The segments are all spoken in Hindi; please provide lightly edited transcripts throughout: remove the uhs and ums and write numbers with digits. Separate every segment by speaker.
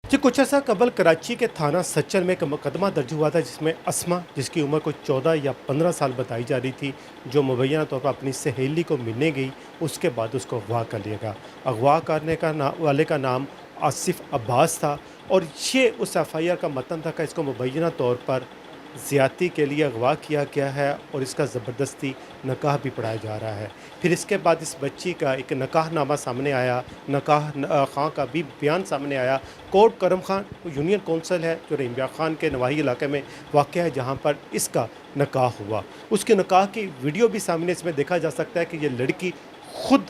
Speaker 1: जी, कुछ अर्सा कबल कराची के थाना सच्चर में एक मुकदमा दर्ज हुआ था जिसमें अस्मा, जिसकी उम्र कोई 14 या 15 साल बताई जा रही थी, जो मुबैना तौर पर अपनी सहेली को मिलने गई, उसके बाद उसको अगवा कर लिया गया। अगवा करने का वाले का नाम आसिफ अब्बास था और ये उस एफआईआर का मतन था कि इसको मुबैना तौर पर ज़्यादती के लिए अगवा किया गया है और इसका ज़बरदस्ती निकाह भी पढ़ाया जा रहा है। फिर इसके बाद इस बच्ची का एक निकाहनामा सामने आया, खां का भी बयान सामने आया। कोट करम खान यूनियन कौंसिल है जो रहीम यार खान के नवाही इलाके में वाक़ है, जहाँ पर इसका निकाह हुआ। उसके निकाह की वीडियो भी सामने इसमें देखा जा सकता है कि ये लड़की खुद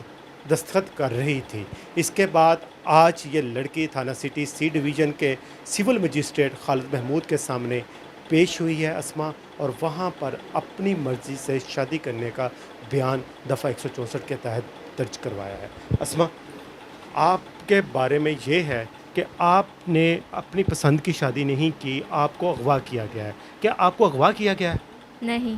Speaker 1: दस्तखत कर रही थी। इसके बाद आज ये लड़की थाना सिटी सी डिवीज़न के सिविल मजिस्ट्रेट खालिद महमूद के सामने पेश हुई है अस्मा, और वहाँ पर अपनी मर्ज़ी से शादी करने का बयान दफ़ा 164 के तहत दर्ज करवाया है। अस्मा, आपके बारे में ये है कि आपने अपनी पसंद की शादी नहीं की, आपको अगवा किया गया है। क्या आपको अगवा किया गया है?
Speaker 2: नहीं,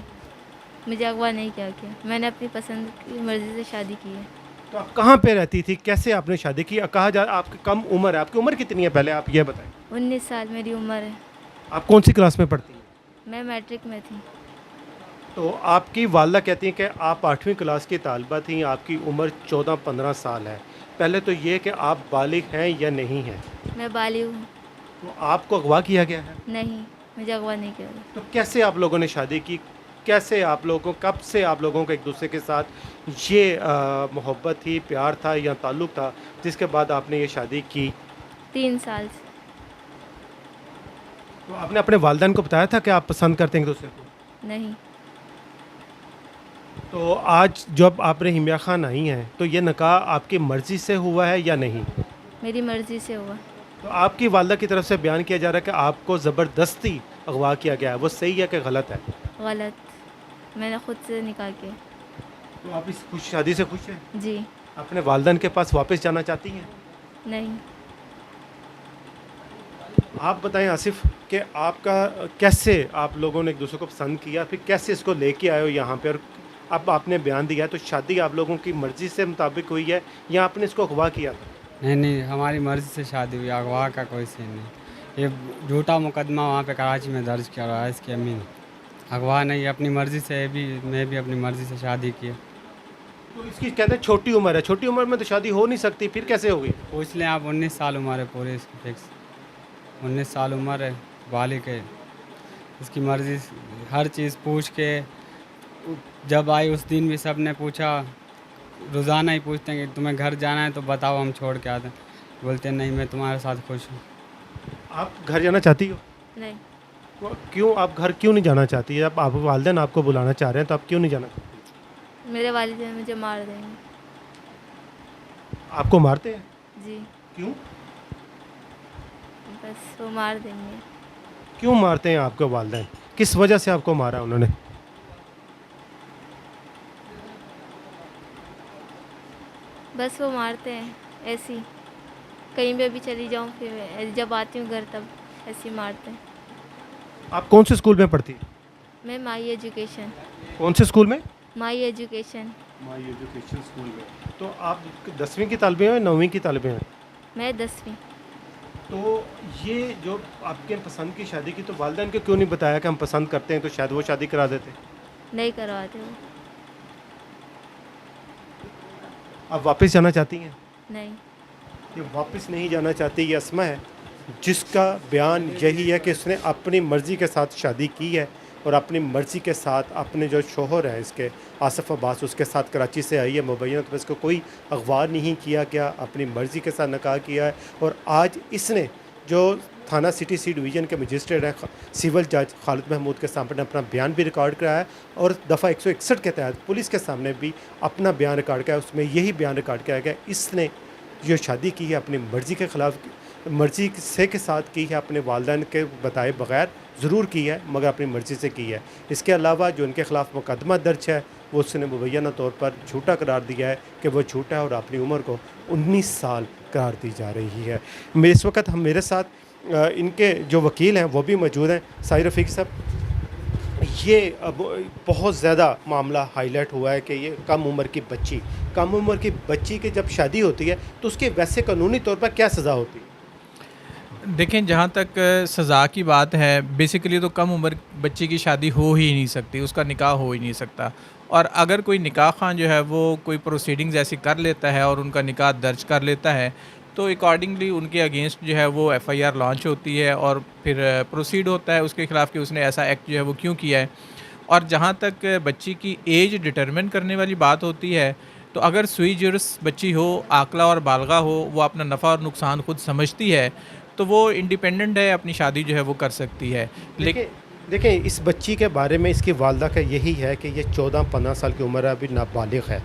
Speaker 2: मुझे अगवा नहीं किया गया। मैंने अपनी पसंद की मर्ज़ी से शादी की है।
Speaker 1: तो आप कहाँ पे रहती थी? कैसे आपने शादी की? कहा जा आपकी कम उम्र है, आपकी उम्र कितनी है पहले आप ये बताएँ?
Speaker 2: 19 साल मेरी उम्र है।
Speaker 1: आप कौन सी क्लास में पढ़ती हैं?
Speaker 2: मैं मैट्रिक में थी।
Speaker 1: तो आपकी वालदा कहती हैं कि आप 8वीं क्लास की तालिबा थीं, आपकी उम्र 14-15 साल है। पहले तो ये कि आप बालिग हैं या नहीं हैं?
Speaker 2: मैं बालिग हूँ।
Speaker 1: तो आपको अगवा किया गया है?
Speaker 2: नहीं, मुझे अगवा नहीं किया गया।
Speaker 1: तो कैसे आप लोगों ने शादी की? कैसे आप लोगों कब से आप लोगों को एक-दूसरे के साथ ये मोहब्बत थी, प्यार था या ताल्लुक़ था, जिसके बाद आपने ये शादी की?
Speaker 2: 3 साल से।
Speaker 1: तो आपने अपने वालिदैन को बताया था कि आप पसंद करते हैं एक-दूसरे को?
Speaker 2: नहीं,
Speaker 1: तो आज जब आप रहीम यार खान आई हैं, तो ये निकाह आपकी मर्ज़ी से हुआ है या नहीं?
Speaker 2: मेरी मर्ज़ी से हुआ।
Speaker 1: तो आपकी वालिदा की तरफ से बयान किया जा रहा है कि आपको ज़बरदस्ती अगवा किया गया है, वो सही है कि गलत है?
Speaker 2: गलत। मैंने खुद से निकाह किया।
Speaker 1: तो आप इस शादी से खुश हैं?
Speaker 2: जी,
Speaker 1: अपने वालिदैन के पास वापस जाना चाहती हैं?
Speaker 2: नहीं।
Speaker 1: आप बताएं आसिफ कि आपका कैसे आप लोगों ने एक दूसरे को पसंद किया, फिर कैसे इसको लेके आए हो यहाँ पे, और अब आपने बयान दिया है तो शादी आप लोगों की मर्ज़ी से मुताबिक हुई है या आपने इसको अगवा किया था?
Speaker 3: नहीं नहीं, हमारी मर्ज़ी से शादी हुई, अगवा का कोई सीन नहीं। ये झूठा मुकदमा वहाँ पे कराची में दर्ज किया रहा है इसकी अम्मी ने। अगवा नहीं, अपनी मर्ज़ी से मैं भी अपनी मर्ज़ी से शादी की है।
Speaker 1: तो इसकी कहते हैं छोटी उम्र है, छोटी उम्र में तो शादी हो नहीं सकती, फिर कैसे होगी?
Speaker 3: पूछ लें आप, 19 साल उम्र है पूरे इसकी फिक्स। 19 साल उम्र है, बालिग है। इसकी मर्ज़ी हर चीज़ पूछ के जब आई उस दिन भी सब ने पूछा, रोज़ाना ही पूछते हैं कि तुम्हें घर जाना है तो बताओ, हम छोड़ के आते हैं। बोलते हैं नहीं, मैं तुम्हारे साथ खुश हूँ।
Speaker 1: आप घर जाना चाहती हो?
Speaker 2: नहीं,
Speaker 1: तो क्यों आप घर क्यों नहीं जाना चाहती? आप वालिदैन आपको बुलाना चाह रहे हैं, तो आप क्यों नहीं जाना चाहती?
Speaker 2: मेरे वालिदैन मुझे मार देंगे।
Speaker 1: आपको मारते हैं?
Speaker 2: जी,
Speaker 1: क्यों?
Speaker 2: बस वो मार देंगे।
Speaker 1: क्यों मारते हैं आपके वालिदैन? किस वजह से आपको मारा उन्होंने?
Speaker 2: बस वो मारते हैं, ऐसे ही। कहीं पे भी चली जाऊँ, फिर जब आती हूँ घर तब ऐसे ही मारते हैं।
Speaker 1: आप कौन से स्कूल में पढ़ती हैं?
Speaker 2: मैं माई एजुकेशन।
Speaker 1: कौन से स्कूल में?
Speaker 2: My education.
Speaker 1: My education school में। तो आप 10वीं की तालिबे हैं, 9वीं की तालिबे हैं?
Speaker 2: मैं 10वीं।
Speaker 1: तो ये जो आपके पसंद की शादी की, तो वालिदैन को क्यों नहीं बताया कि हम पसंद करते हैं, तो शायद वो शादी करा देते?
Speaker 2: नहीं करवाते वो।
Speaker 1: आप वापस जाना चाहती हैं?
Speaker 2: नहीं,
Speaker 1: ये वापस नहीं जाना चाहती ये अस्मा है, जिसका बयान यही है कि उसने अपनी मर्ज़ी के साथ शादी की है और अपनी मर्ज़ी के साथ अपने जो शोहर हैं इसके आसिफ अब्बास, उसके साथ कराची से आई है मुबैना, तो इसको कोई अगवा नहीं किया गया, अपनी मर्ज़ी के साथ निकाह किया है। और आज इसने जो थाना सिटी सी डिवीज़न के मजिस्ट्रेट हैं सिविल जज खालिद महमूद के सामने अपना बयान भी रिकॉर्ड कराया है, और दफ़ा 161 के तहत पुलिस के सामने भी अपना बयान रिकॉर्ड किया है। उसमें यही बयान रिकॉर्ड किया गया, इसने जो शादी की है अपनी मर्ज़ी के ख़िलाफ़, मर्ज़ी से के साथ की है, अपने वालिदैन के बताए बगैर ज़रूर की है, मगर अपनी मर्ज़ी से की है। इसके अलावा जो उनके ख़िलाफ़ मुकदमा दर्ज है, वो उसने मुबैना तौर पर झूठा करार दिया है कि वो झूठा है और अपनी उम्र को 19 साल करार दी जा रही है। इस वक्त मेरे साथ इनके जो वकील हैं वो भी मौजूद हैं। साहिर रफ़ीक साहब, ये अब बहुत ज़्यादा मामला हाईलाइट हुआ है कि ये कम उम्र की बच्ची की जब शादी होती है तो उसके वैसे कानूनी तौर पर क्या सज़ा होती है?
Speaker 4: देखें, जहाँ तक सज़ा की बात है, बेसिकली तो कम उम्र बच्चे की शादी हो ही नहीं सकती, उसका निकाह हो ही नहीं सकता। और अगर कोई निकाह खान जो है वो कोई प्रोसीडिंग्स ऐसी कर लेता है और उनका निकाह दर्ज कर लेता है, तो अकॉर्डिंगली उनके अगेंस्ट जो है वो एफआईआर लॉन्च होती है और फिर प्रोसीड होता है उसके ख़िलाफ़ कि उसने ऐसा एक्ट जो है वो क्यों किया है। और जहाँ तक बच्ची की एज डिटरमिन करने वाली बात होती है, तो अगर सुई जुर्स बच्ची हो, आकला और बालगा हो, वो अपना नफ़ा और नुकसान खुद समझती है, तो वो इंडिपेंडेंट है, अपनी शादी जो है वो कर सकती है। लेकिन
Speaker 1: देखिए देखिए इस बच्ची के बारे में इसकी वालदा का यही है कि ये 14-15 साल की उम्र है, अभी नाबालिग है,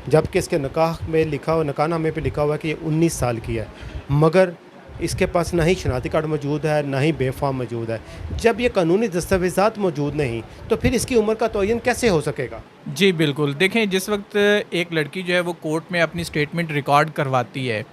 Speaker 1: जबकि इसके निकाह में लिखा हुआ, निकाहनामे पे लिखा हुआ है कि ये 19 साल की है, मगर इसके पास ना ही शनाख्ती कार्ड मौजूद है, ना ही बेफाम मौजूद है। जब ये कानूनी दस्तावेज़ात मौजूद नहीं, तो फिर इसकी उम्र का तयन कैसे हो सकेगा?
Speaker 4: जी बिल्कुल, देखें, जिस वक्त एक लड़की जो है वो कोर्ट में अपनी स्टेटमेंट रिकॉर्ड करवाती है,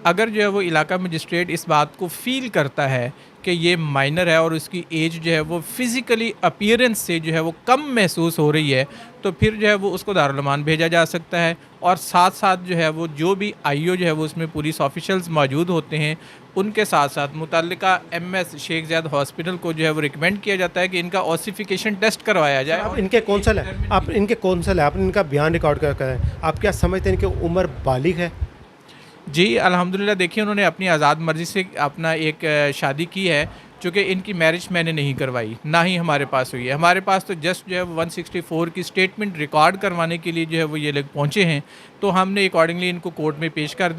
Speaker 4: अगर जो है वो इलाका मजिस्ट्रेट इस बात को फ़ील करता है कि ये माइनर है और उसकी एज जो है वो फ़िज़िकली अपीयरेंस से जो है वो कम महसूस हो रही है, तो फिर जो है वो उसको दारुल अमान भेजा जा सकता है। और साथ साथ जो है वो जो भी आईओ जो है वो उसमें पुलिस ऑफिशल्स मौजूद होते हैं, उनके साथ साथ मुतल्लिका एमएस शेख ज़ायद हॉस्पिटल को जो है वो रिकमेंड किया जाता है कि इनका ऑसिफिकेशन टेस्ट करवाया जाए।
Speaker 1: आप इनके कौंसल हैं, आप इनके कौंसल हैं, आपने इनका बयान रिकॉर्ड कर करें, आप क्या समझते हैं इनकी उम्र बालिग है?
Speaker 4: जी अल्हम्दुलिल्लाह, देखिए, उन्होंने अपनी आज़ाद मर्ज़ी से अपना एक शादी की है, चूँकि इनकी मैरिज मैंने नहीं करवाई, ना ही हमारे पास हुई है। हमारे पास तो जस्ट जो है 164 की स्टेटमेंट रिकॉर्ड करवाने के लिए जो है वो ये लोग पहुँचे हैं, तो हमने अकॉर्डिंगली इनको कोर्ट में पेश कर दी।